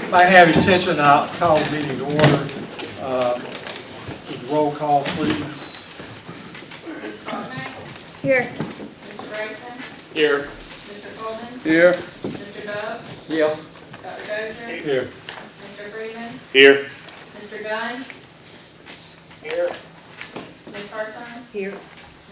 If I have your attention, I'll call the meeting to order. With roll call, please. Ms. Carmack? Here. Mr. Bryson? Here. Mr. Coleman? Here. Mr. Dove? Here. Dr. Dozier? Here. Mr. Freeman? Here. Mr. Gunn? Here. Ms. Hartine? Here.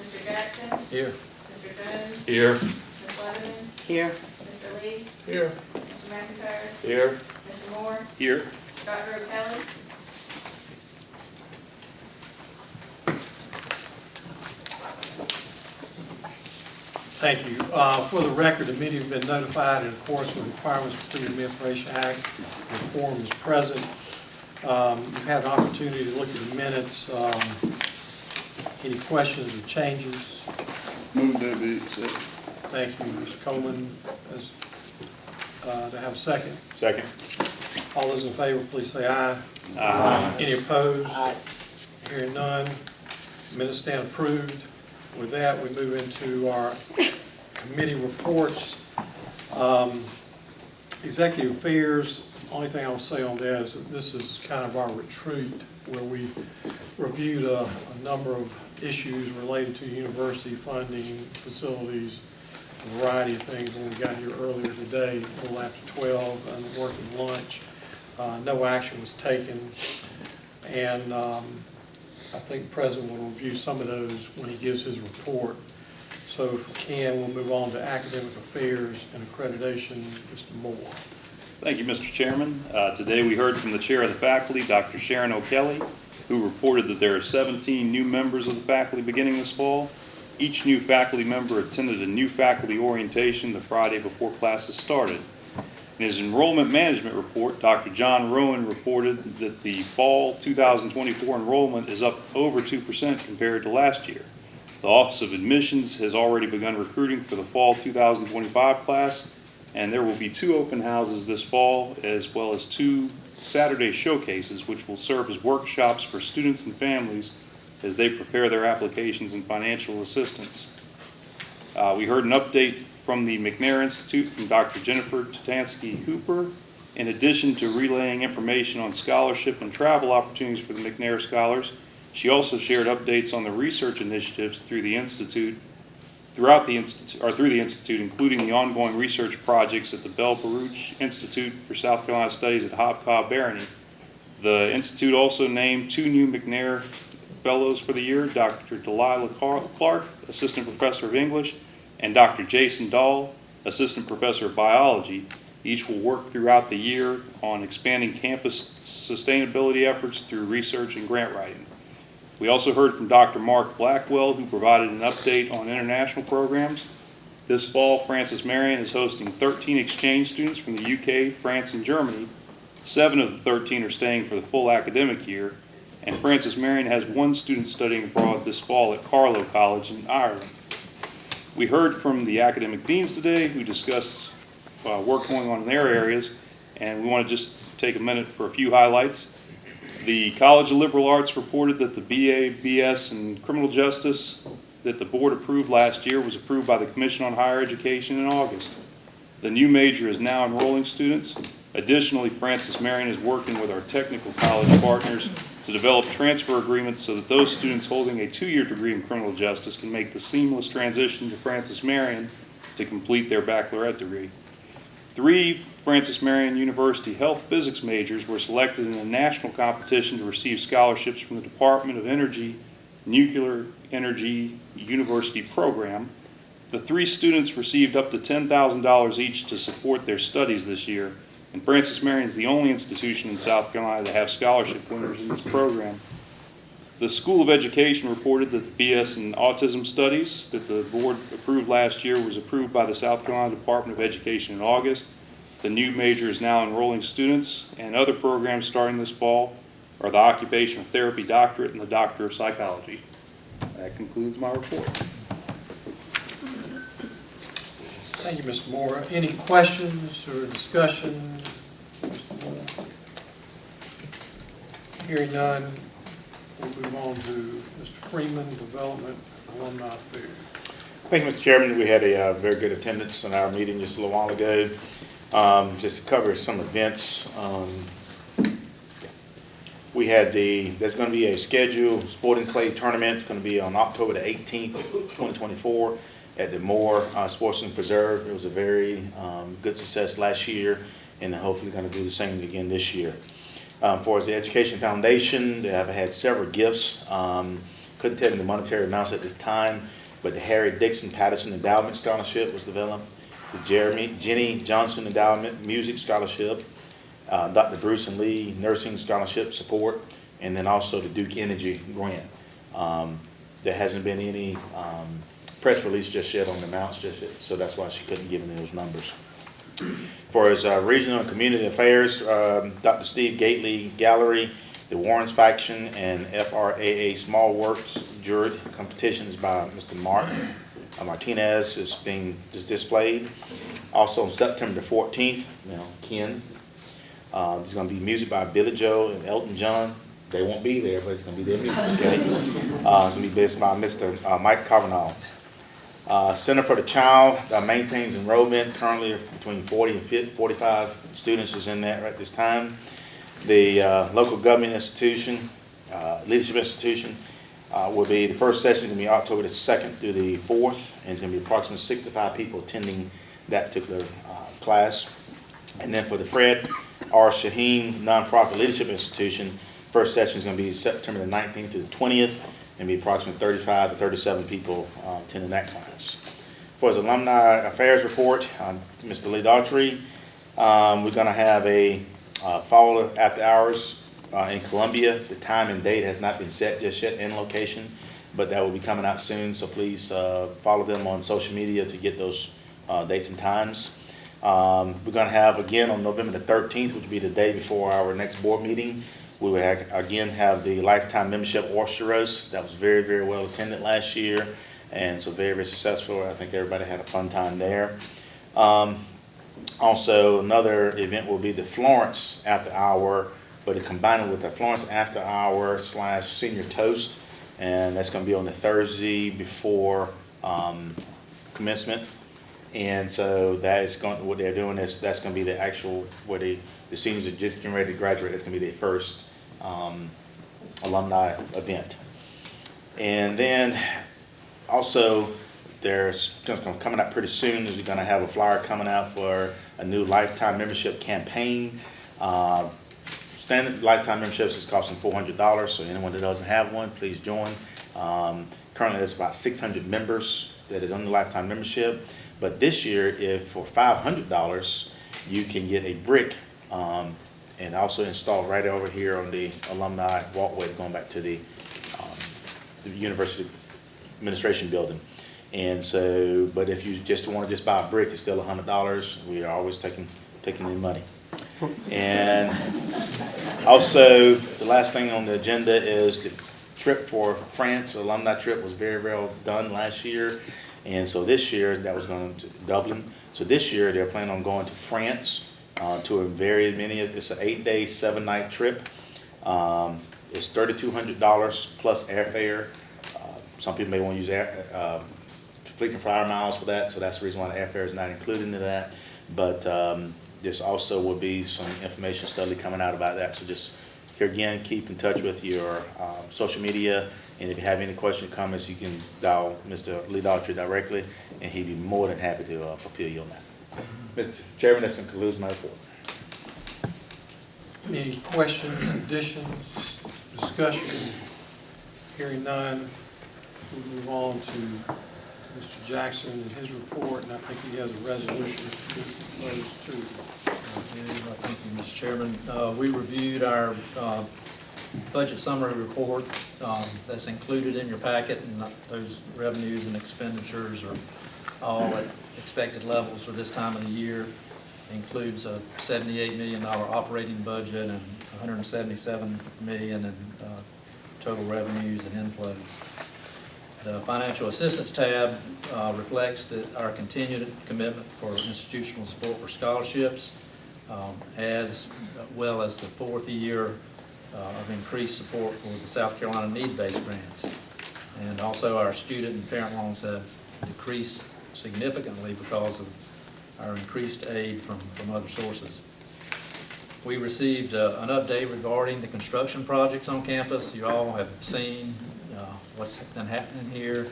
Mr. Jackson? Here. Mr. Jones? Here. Ms. Lebanon? Here. Mr. Lee? Here. Mr. McIntyre? Here. Mr. Moore? Here. Dr. O'Kelly? Thank you. For the record, the meeting has been notified in accordance with the requirements of the Freedom of Information Act. The quorum is present. You've had an opportunity to look at the minutes. Any questions or changes? Move to be accepted. Thank you, Mr. Coleman. To have a second. Second. All those in favor, please say aye. Aye. Any opposed? Hearing none. Minutes stand approved. With that, we move into our committee reports. Executive Affairs, only thing I'll say on that is that this is kind of our retreat where we reviewed a number of issues related to university funding, facilities, a variety of things when we got here earlier today, a little after 12, and working lunch. No action was taken, and I think the President will review some of those when he gives his report. So if we can, we'll move on to Academic Affairs and Accreditation. Mr. Moore. Thank you, Mr. Chairman. Today we heard from the Chair of the Faculty, Dr. Sharon O'Kelly, who reported that there are 17 new members of the faculty beginning this fall. Each new faculty member attended a new faculty orientation the Friday before classes started. In his enrollment management report, Dr. John Rowan reported that the fall 2024 enrollment is up over 2% compared to last year. The Office of Admissions has already begun recruiting for the fall 2025 class, and there will be 2 open houses this fall, as well as 2 Saturday showcases, which will serve as workshops for students and families as they prepare their applications and financial assistance. We heard an update from the McNair Institute from Dr. Jennifer Tatansky Hooper. In addition to relaying information on scholarship and travel opportunities for the McNair scholars, she also shared updates on the research initiatives through the Institute, including the ongoing research projects at the Bell Baruch Institute for South Carolina Studies at Hopcobb-Barony. The Institute also named 2 new McNair Fellows for the year, Dr. Delilah Clark, Assistant Professor of English, and Dr. Jason Dahl, Assistant Professor of Biology. Each will work throughout the year on expanding campus sustainability efforts through research and grant writing. We also heard from Dr. Mark Blackwell, who provided an update on international programs. This fall, Francis Marion is hosting 13 exchange students from the UK, France, and Germany. 7 of the 13 are staying for the full academic year, and Francis Marion has 1 student studying abroad this fall at Carlow College in Ireland. We heard from the academic deans today who discussed work going on in their areas, and we want to just take a minute for a few highlights. The College of Liberal Arts reported that the BA, BS in Criminal Justice that the board approved last year was approved by the Commission on Higher Education in August. The new major is now enrolling students. Additionally, Francis Marion is working with our technical college partners to develop transfer agreements so that those students holding a 2-year degree in criminal justice can make the seamless transition to Francis Marion to complete their baccalaureate degree. 3 Francis Marion University health physics majors were selected in a national competition to receive scholarships from the Department of Energy Nuclear Energy University Program. The 3 students received up to $10,000 each to support their studies this year, and Francis Marion is the only institution in South Carolina to have scholarship winners in this program. The School of Education reported that the BS in Autism Studies that the board approved last year was approved by the South Carolina Department of Education in August. The new major is now enrolling students, and other programs starting this fall are the Occupational Therapy Doctorate and the Doctor of Psychology. That concludes my report. Thank you, Mr. Moore. Any questions or discussion? Mr. Moore? Hearing none, we'll move on to Mr. Freeman, Development Alumni Affairs. Thank you, Mr. Chairman. We had a very good attendance in our meeting just a little while ago. Just to cover some events. We had there's going to be a scheduled sporting clay tournament. It's going to be on October the 18th, 2024 at the Moore Sportsman Preserve. It was a very good success last year, and hopefully going to do the same again this year. For the Education Foundation, they have had several gifts. Couldn't tell you the monetary amounts at this time, but the Harry Dixon Patterson Endowment Scholarship was developed, the Jenny Johnson Endowment Music Scholarship, Dr. Bruce and Lee Nursing Scholarship Support, and then also the Duke Energy Grant. There hasn't been any press release just yet on the amounts, so that's why she couldn't give me those numbers. For his regional and community affairs, Dr. Steve Gately Gallery, the Warrens Faction, and FRAA Small Works Jury competitions by Mr. Mark Martinez is displayed. Also on September the 14th, Ken. There's going to be music by Billy Joe and Elton John. They won't be there, but it's going to be their music. Okay? It's going to be based by Mr. Mike Cavanaugh. Center for the Child maintains enrollment. Currently between 40 and 45 students is in that right this time. The local government institution, leadership institution, will be, the first session is going to be October the 2nd through the 4th, and it's going to be approximately 65 people attending that particular class. And then for the Fred R. Shaheen Nonprofit Leadership Institution, first session is going to be September the 19th to the 20th, and be approximately 35 to 37 people attending that class. For his alumni affairs report, Mr. Lee Daughtry, we're going to have a fall after hours in Columbia. The time and date has not been set just yet and location, but that will be coming out soon, so please follow them on social media to get those dates and times. We're going to have, again, on November the 13th, which will be the day before our next board meeting, we will again have the Lifetime Membership Oyster Roast. That was very, very well attended last year, and so very, very successful. I think everybody had a fun time there. Also, another event will be the Florence After Hour, but it's combined with the Florence After Hour / Senior Toast, and that's going to be on the Thursday before commencement. And so that is what they're doing is that's going to be the actual where the seniors are just getting ready to graduate. That's going to be their first alumni event. And then also there's coming out pretty soon is we're going to have a flyer coming out for a new lifetime membership campaign. Standard lifetime memberships is costing $400, so anyone that doesn't have one, please join. Currently there's about 600 members that is on the lifetime membership. But this year, if for $500, you can get a brick and also install right over here on the alumni walkway going back to the University Administration Building. And so, but if you just want to just buy a brick, it's still $100. We are always taking in money. And also, the last thing on the agenda is the trip for France. The alumni trip was very well done last year. And so this year, that was going to Dublin. So this year, they're planning on going to France to it's an 8-day, 7-night trip. It's $3,200 plus airfare. Some people may want to use frequent flyer miles for that, so that's the reason why the airfare is not included in that. But this also will be some information study coming out about that. So just here again, keep in touch with your social media. And if you have any questions or comments, you can dial Mr. Lee Daughtry directly, and he'd be more than happy to fulfill you on that. Mr. Chairman, that concludes my report. Any questions, additions, discussion? Hearing none, we'll move on to Mr. Jackson and his report, and I think he has a resolution to propose too. Thank you, Mr. Chairman. We reviewed our budget summary report that's included in your packet, and those revenues and expenditures are all at expected levels for this time of the year. It includes a $78 million operating budget and $177 million in total revenues and inflows. The financial assistance tab reflects our continued commitment for institutional support for scholarships, as well as the 4th year of increased support for the South Carolina need-based grants. And also our student and parent loans have decreased significantly because of our increased aid from other sources. We received an update regarding the construction projects on campus. You all have seen what's been happening here,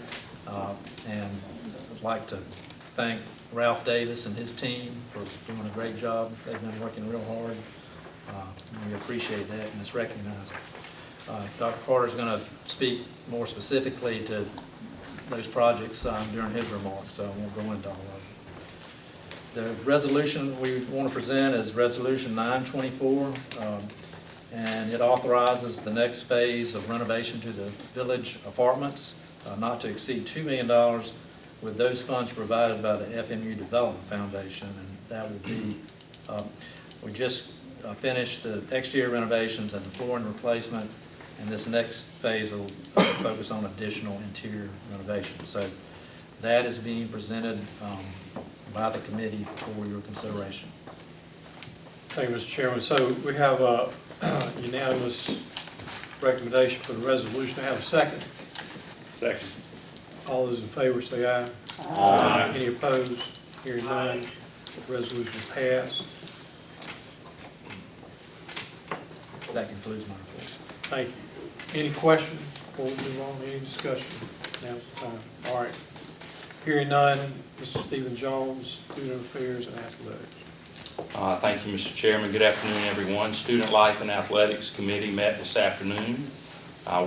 and I'd like to thank Ralph Davis and his team for doing a great job. They've been working real hard. And we appreciate that, and it's recognized. Dr. Carter's going to speak more specifically to those projects during his remarks, so I won't go into all of them. The resolution we want to present is Resolution 924, and it authorizes the next phase of renovation to the village apartments, not to exceed $2 million, with those funds provided by the FMU Development Foundation, and that will be, we just finished the exterior renovations and the flooring replacement, and this next phase will focus on additional interior renovations. So that is being presented by the committee for your consideration. Thank you, Mr. Chairman. So we have a unanimous recommendation for the resolution. I have a second. Second. All those in favor say aye. Aye. Any opposed? Hearing none, resolution passed. That concludes my report. Thank you. Any questions before we move on? Any discussion? Now's the time. All right. Hearing none, Mr. Stephen Jones, Student Affairs and Athletics. Thank you, Mr. Chairman. Good afternoon, everyone. Student Life and Athletics Committee met this afternoon.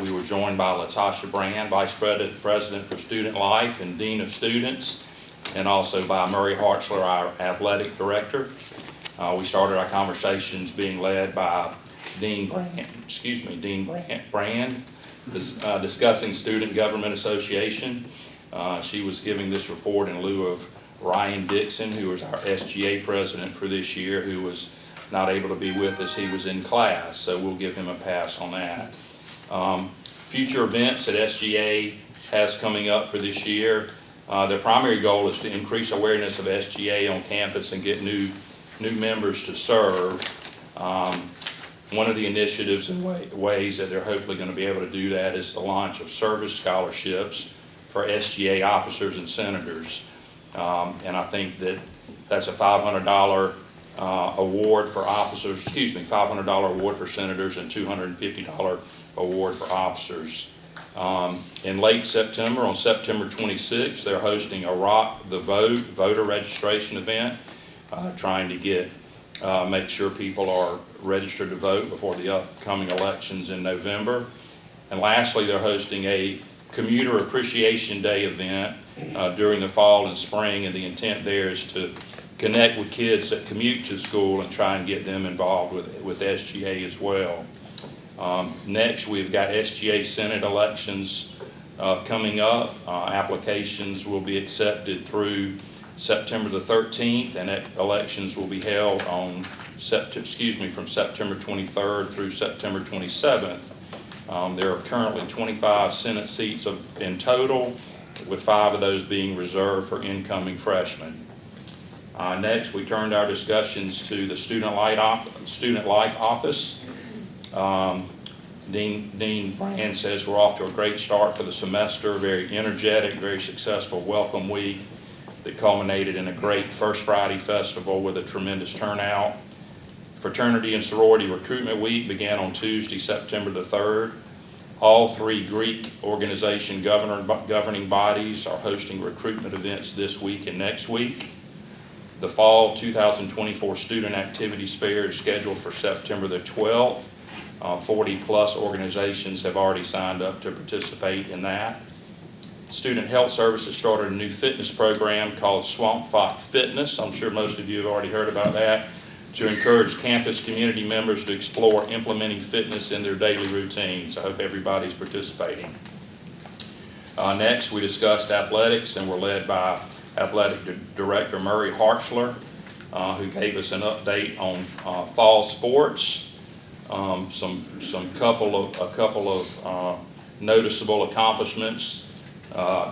We were joined by Latasha Brand, Vice President for Student Life and Dean of Students, and also by Murray Hartzler, our Athletic Director. We started our conversations being led by Dean Brand, discussing Student Government Association. She was giving this report in lieu of Ryan Dixon, who was our SGA president for this year, who was not able to be with us. He was in class, so we'll give him a pass on that. Future events that SGA has coming up for this year, their primary goal is to increase awareness of SGA on campus and get new members to serve. One of the initiatives and ways that they're hopefully going to be able to do that is the launch of service scholarships for SGA officers and senators. And I think that's a $500 award for officers, $500 award for senators and $250 award for officers. In late September, on September 26th, they're hosting a Rock the Vote voter registration event, trying to make sure people are registered to vote before the upcoming elections in November. And lastly, they're hosting a Commuter Appreciation Day event during the fall and spring, and the intent there is to connect with kids that commute to school and try and get them involved with SGA as well. Next, we've got SGA Senate elections coming up. Applications will be accepted through September the 13th, and elections will be held on from September 23rd through September 27th. There are currently 25 Senate seats in total, with 5 of those being reserved for incoming freshmen. Next, we turned our discussions to the Student Life Office. Dean Brand says we're off to a great start for the semester, very energetic, very successful welcome week that culminated in a great First Friday festival with a tremendous turnout. Fraternity and Sorority Recruitment Week began on Tuesday, September the 3rd. All 3 Greek organization governing bodies are hosting recruitment events this week and next week. The Fall 2024 Student Activities Fair is scheduled for September the 12th. 40-plus organizations have already signed up to participate in that. Student Health Services started a new fitness program called Swamp Fox Fitness. I'm sure most of you have already heard about that, to encourage campus community members to explore implementing fitness in their daily routines. I hope everybody's participating. Next, we discussed athletics, and we're led by Athletic Director Murray Hartzler, who gave us an update on fall sports, a couple of noticeable accomplishments.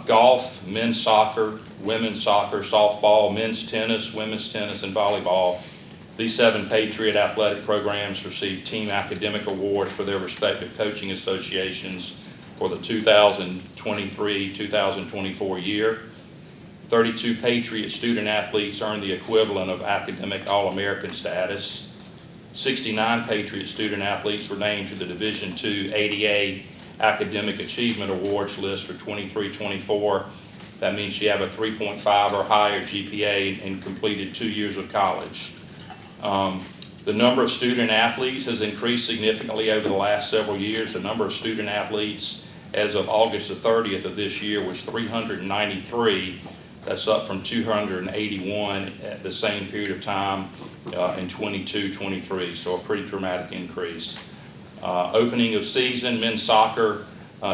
Golf, men's soccer, women's soccer, softball, men's tennis, women's tennis, and volleyball. These 7 Patriot athletic programs received team academic awards for their respective coaching associations for the 2023-2024 year. 32 Patriot student athletes earned the equivalent of academic All-American status. 69 Patriot student athletes were named to the Division II ADA Academic Achievement Awards list for 23-24. That means you have a 3.5 or higher GPA and completed 2 years of college. The number of student athletes has increased significantly over the last several years. The number of student athletes as of August the 30th of this year was 393. That's up from 281 at the same period of time in 22-23, so a pretty dramatic increase. Opening of season, men's soccer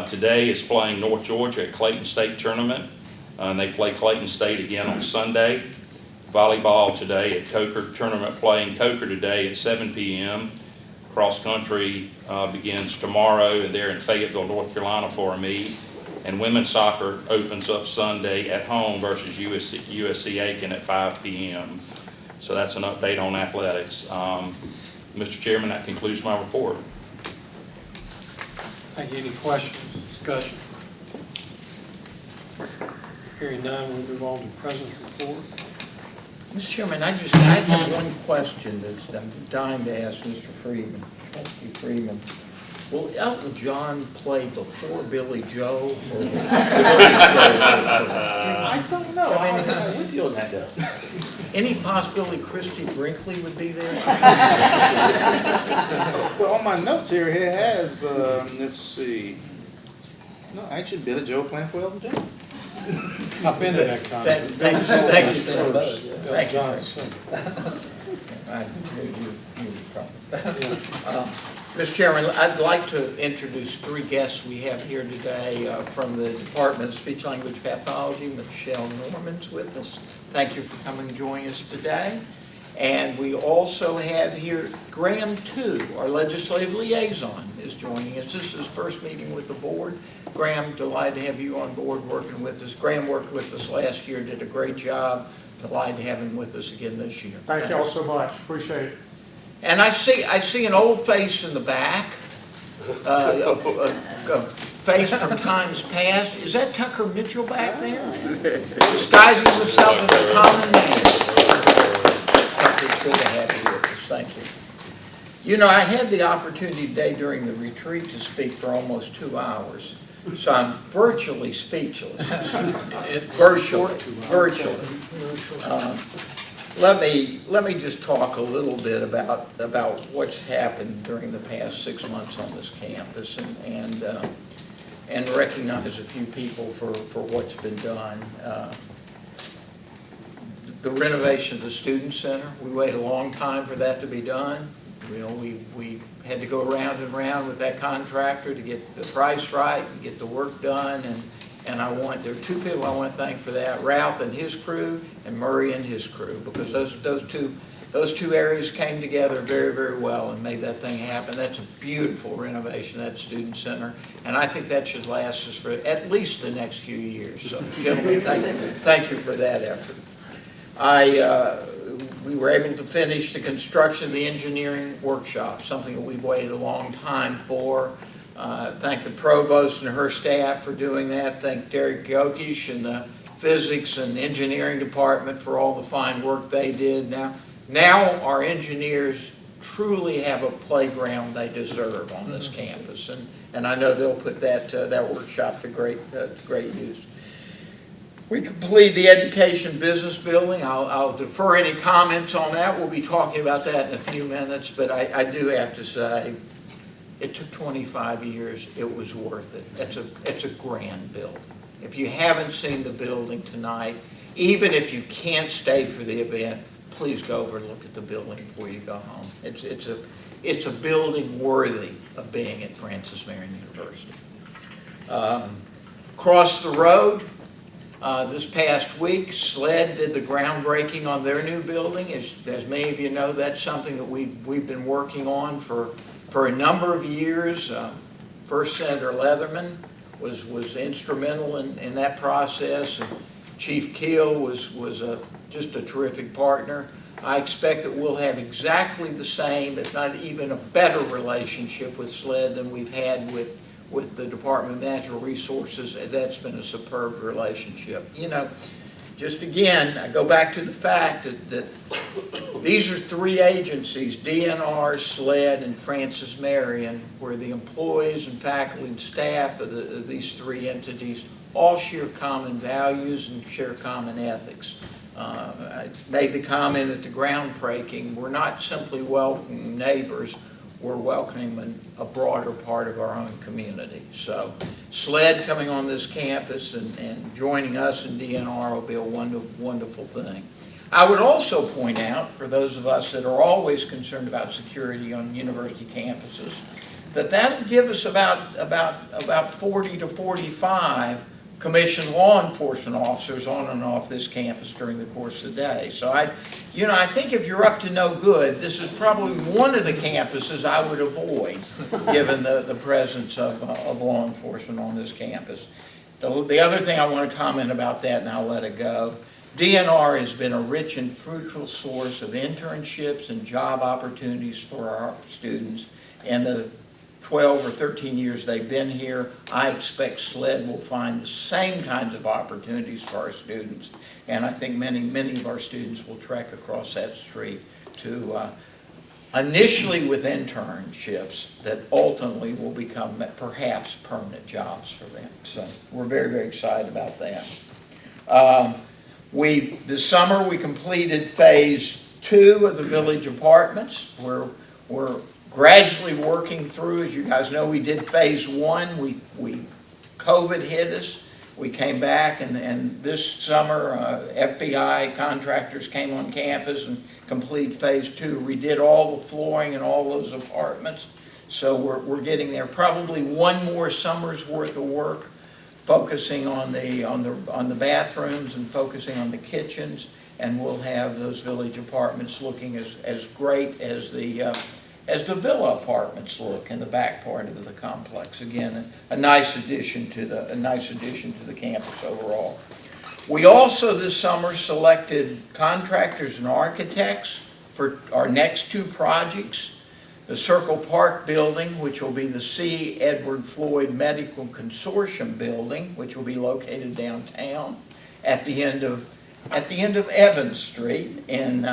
today is playing North Georgia at Clayton State Tournament. And they play Clayton State again on Sunday. Volleyball today at Coker Tournament playing Coker today at 7 p.m. Cross country begins tomorrow, and they're in Fayetteville, North Carolina for a meet. And women's soccer opens up Sunday at home versus USC Aiken at 5 p.m. So that's an update on athletics. Mr. Chairman, that concludes my report. Thank you. Any questions, discussion? Hearing none, we'll move on to the President's report. Mr. Chairman, I have one question that I'm dying to ask Mr. Freeman, Trustee Freeman. Will Elton John play before Billy Joe? Or I don't know. I'm with you on that though. any possibility Christy Brinkley would be there? Well, on my notes here, it has, let's see. No, actually, Billy Joe playing for Elton John. I've been to that concert. Thank you, Thank you. I knew you probably. Mr. Chairman, I'd like to introduce three guests we have here today from the Department of Speech Language Pathology. Michelle Norman's with us. Thank you for coming and joining us today. And we also have here Graham Tu, our legislative liaison, is joining us. This is his first meeting with the board. Graham, delighted to have you on board working with us. Graham worked with us last year, did a great job. Delighted to have him with us again this year. Thank you all so much. Appreciate it. And I see an old face in the back, a face from times past. Is that Tucker Mitchell back there? Disguising himself as a common name. It's good to have you with us. Thank you. You know, I had the opportunity today during the retreat to speak for almost 2 hours, so I'm virtually speechless. Virtually. Let me just talk a little bit about what's happened during the past 6 months on this campus and recognize a few people for what's been done. The renovation of the Student Center, we waited a long time for that to be done. You know, we had to go around and around with that contractor to get the price right and get the work done. And there are two people I want to thank for that: Ralph and his crew, and Murray and his crew, because those two areas came together very, very well and made that thing happen. That's a beautiful renovation of that Student Center, and I think that should last us for at least the next few years. So, gentlemen, thank you for that effort. We were able to finish the construction of the engineering workshop, something that we've waited a long time for. Thank the provost and her staff for doing that. Thank Derek Gokish and the physics and engineering department for all the fine work they did. Now our engineers truly have a playground they deserve on this campus, and I know they'll put that workshop to great use. We completed the education business building. I'll defer any comments on that. We'll be talking about that in a few minutes, but I do have to say, it took 25 years. It was worth it. It's a grand building. If you haven't seen the building tonight, even if you can't stay for the event, please go over and look at the building before you go home. It's a building worthy of being at Francis Marion University. Across the road, this past week, SLED did the groundbreaking on their new building. As many of you know, that's something that we've been working on for a number of years. First Senator Leatherman was instrumental in that process. And Chief Keel was just a terrific partner. I expect that we'll have exactly the same, if not even a better relationship with SLED than we've had with the Department of Natural Resources. That's been a superb relationship. You know, just again, I go back to the fact that these are three agencies, DNR, SLED, and Francis Marion, where the employees and faculty and staff of these three entities all share common values and share common ethics. I made the comment at the groundbreaking, we're not simply welcoming neighbors, we're welcoming a broader part of our own community. So SLED coming on this campus and joining us in DNR will be a wonderful thing. I would also point out, for those of us that are always concerned about security on university campuses, that'll give us about 40 to 45 commissioned law enforcement officers on and off this campus during the course of the day. So I think if you're up to no good, this is probably one of the campuses I would avoid, given the presence of law enforcement on this campus. The other thing I want to comment about that, and I'll let it go, DNR has been a rich and fruitful source of internships and job opportunities for our students. And the 12 or 13 years they've been here, I expect SLED will find the same kinds of opportunities for our students. And I think many of our students will trek across that street to initially with internships that ultimately will become perhaps permanent jobs for them. So we're very excited about that. This summer we completed phase 2 of the village apartments. We're gradually working through. As you guys know, we did phase 1. COVID hit us. We came back, and this summer FBI contractors came on campus and completed phase 2. We did all the flooring in all those apartments. So we're getting there. Probably one more summer's worth of work, focusing on the bathrooms and focusing on the kitchens, and we'll have those village apartments looking as great as the villa apartments look in the back part of the complex. Again, a nice addition to the campus overall. We also this summer selected contractors and architects for our next 2 projects. The Circle Park building, which will be the C. Edward Floyd Medical Consortium building, which will be located downtown at the end of Evans Street. And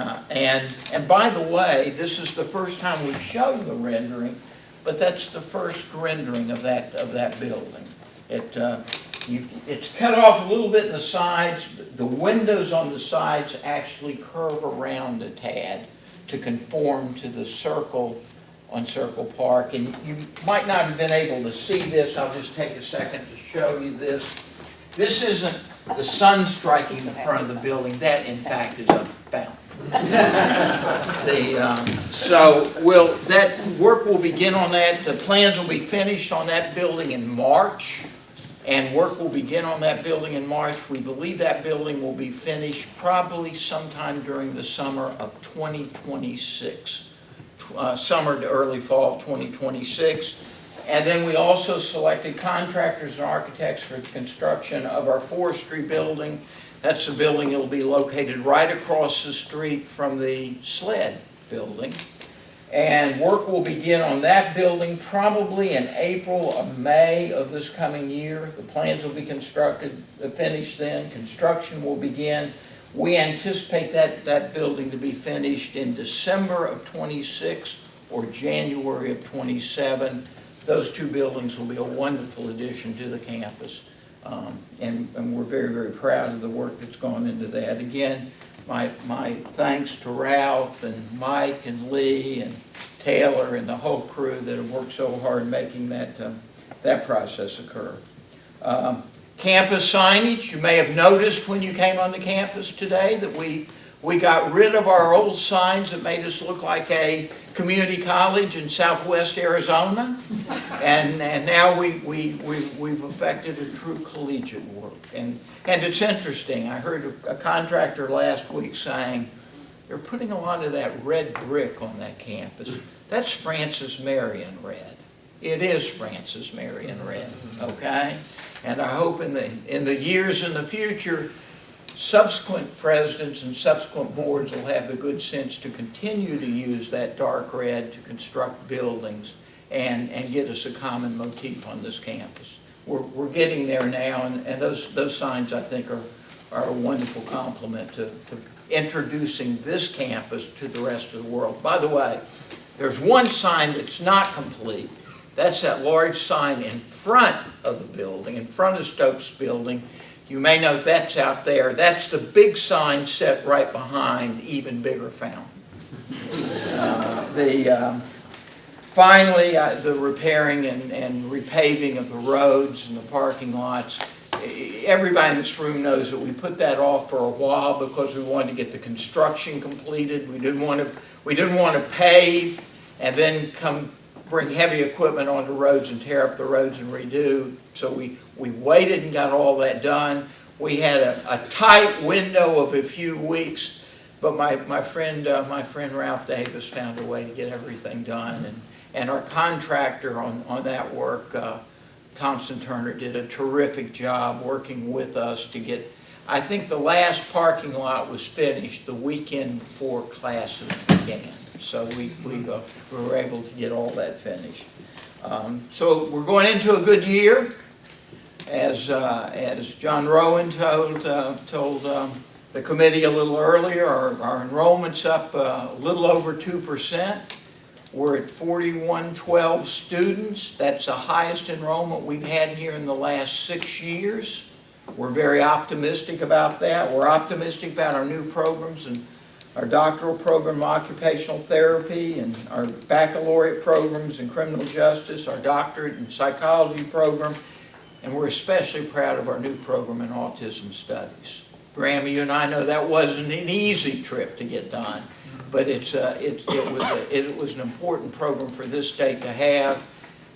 by the way, this is the first time we've shown the rendering, but that's the first rendering of that building. It's cut off a little bit in the sides. The windows on the sides actually curve around a tad to conform to the circle on Circle Park. And you might not have been able to see this. I'll just take a second to show you this. This isn't the sun striking the front of the building. That, in fact, is a fountain. So that work will begin on that. The plans will be finished on that building in March, and work will begin on that building in March. We believe that building will be finished probably sometime during the summer of 2026, summer to early fall of 2026. And then we also selected contractors and architects for the construction of our forestry building. That's the building that will be located right across the street from the SLED building. And work will begin on that building probably in April or May of this coming year. The plans will be finished then. Construction will begin. We anticipate that building to be finished in December of 26 or January of 27. Those 2 buildings will be a wonderful addition to the campus. And we're very proud of the work that's gone into that. Again, my thanks to Ralph and Mike and Lee and Taylor and the whole crew that have worked so hard making that process occur. Campus signage, you may have noticed when you came on the campus today that we got rid of our old signs that made us look like a community college in southwest Arizona, and now we've effected a true collegiate work. And it's interesting, I heard a contractor last week saying they're putting a lot of that red brick on that campus. That's Francis Marion red. It is Francis Marion red, okay? And I hope in the years in the future, subsequent presidents and subsequent boards will have the good sense to continue to use that dark red to construct buildings and get us a common motif on this campus. We're getting there now, and those signs I think are a wonderful complement to introducing this campus to the rest of the world. By the way, there's one sign that's not complete. That's that large sign in front of the building, in front of Stokes Building. You may note that's out there. That's the big sign set right behind Even Bigger Fountain. Finally, the repairing and repaving of the roads and the parking lots. Everybody in this room knows that we put that off for a while because we wanted to get the construction completed. We didn't want to pave and then come bring heavy equipment onto roads and tear up the roads and redo. So we waited and got all that done. We had a tight window of a few weeks, but my friend Ralph Davis found a way to get everything done. And our contractor on that work, Thompson Turner, did a terrific job working with us to get, I think the last parking lot was finished the weekend before classes began. So we were able to get all that finished. So we're going into a good year. As John Rowan told the committee a little earlier, our enrollment's up a little over 2%. We're at 4112 students. That's the highest enrollment we've had here in the last 6 years. We're very optimistic about that. We're optimistic about our new programs and our doctoral program in occupational therapy and our baccalaureate programs in criminal justice, our doctorate in psychology program, and we're especially proud of our new program in autism studies. Graham, you and I know that wasn't an easy trip to get done, but it was an important program for this state to have,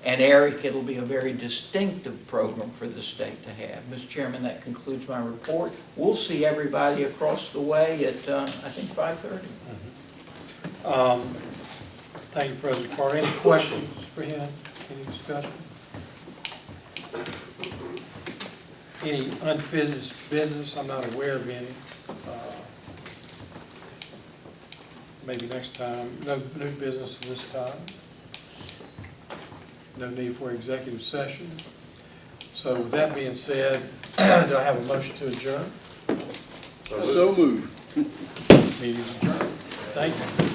and Eric, it'll be a very distinctive program for the state to have. Mr. Chairman, that concludes my report. We'll see everybody across the way at, I think, 5:30. Thank you, President Carter. Any questions for him? Any discussion? Any unfinished business? I'm not aware of any. Maybe next time. No new business this time. No need for executive session. So with that being said, do I have a motion to adjourn? So moved. Meeting is adjourned. Thank you.